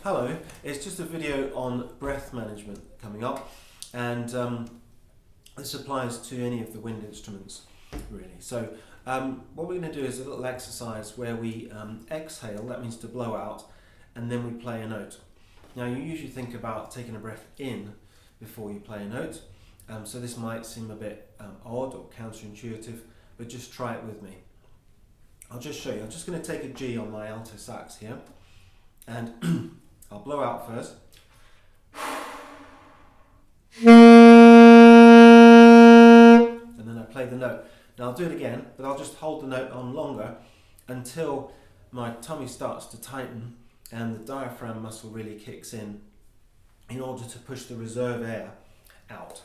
Hello, it's just a video on breath management coming up, and this applies to any of the wind instruments really. So what we're going to do is a little exercise where we exhale, that means to blow out, and then we play a note. Now you usually think about taking a breath in before you play a note, so this might seem a bit odd or counterintuitive, but just try it with me. I'll just show you. I'm just going to take a G on my alto sax here, and I'll blow out first. And then I play the note. Now I'll do it again, but I'll just hold the note on longer until my tummy starts to tighten and the diaphragm muscle really kicks in order to push the reserve air out.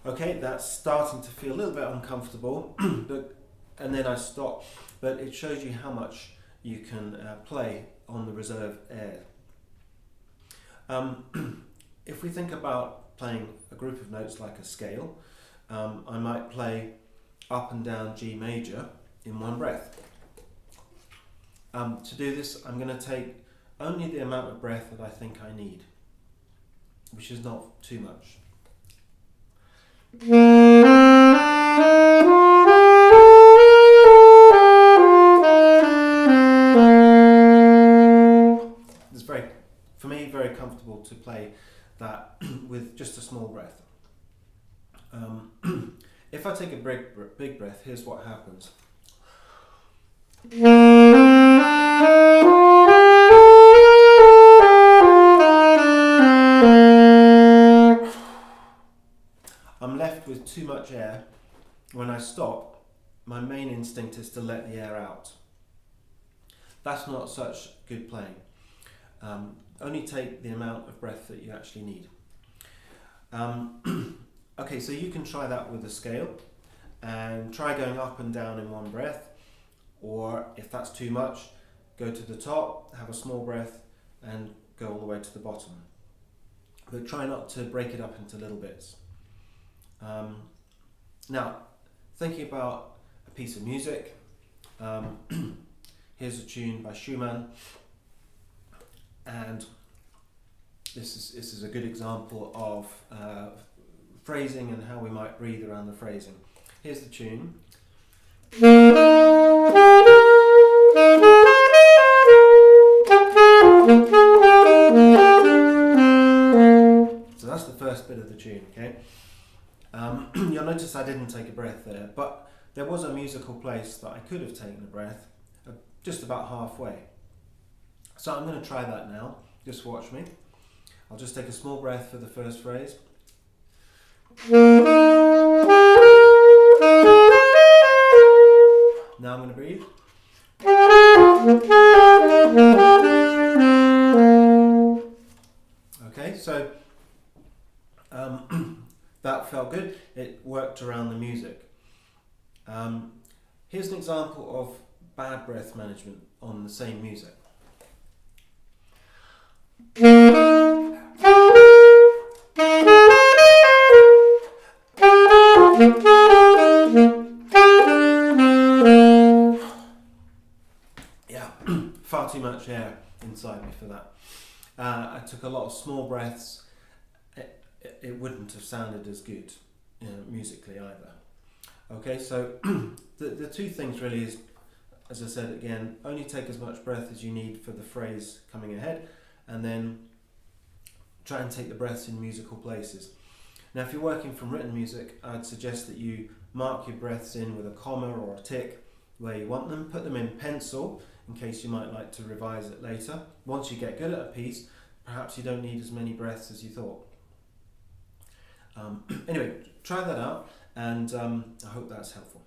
Okay, that's starting to feel a little bit uncomfortable, and then I stop, but it shows you how much you can play on the reserve air. If we think about playing a group of notes like a scale, I might play up and down G major in one breath. To do this, I'm going to take only the amount of breath that I think I need, which is not too much. It's for me, very comfortable to play that with just a small breath. If I take a big breath, here's what happens. I'm left with too much air. When I stop, my main instinct is to let the air out. That's not such good playing. Only take the amount of breath that you actually need. Okay, so you can try that with a scale and try going up and down in one breath, or if that's too much, go to the top, have a small breath and go all the way to the bottom. But try not to break it up into little bits. Now, thinking about a piece of music, here's a tune by Schumann, and this is a good example of phrasing and how we might breathe around the phrasing. Here's the tune. So that's the first bit of the tune, okay? You'll notice I didn't take a breath there, but there was a musical place that I could have taken a breath, just about halfway. So I'm going to try that now. Just watch me. I'll just take a small breath for the first phrase. Now I'm going to breathe. Okay, so that felt good. It worked around the music. Here's an example of bad breath management on the same music. Yeah, far too much air inside me for that. I took a lot of small breaths. It wouldn't have sounded as good musically either. Okay, so the two things really is, as I said again, only take as much breath as you need for the phrase coming ahead, and then try and take the breaths in musical places. Now if you're working from written music, I'd suggest that you mark your breaths in with a comma or a tick where you want them, put them in pencil in case you might like to revise it later. Once you get good at a piece, perhaps you don't need as many breaths as you thought. Anyway, try that out, and I hope that's helpful.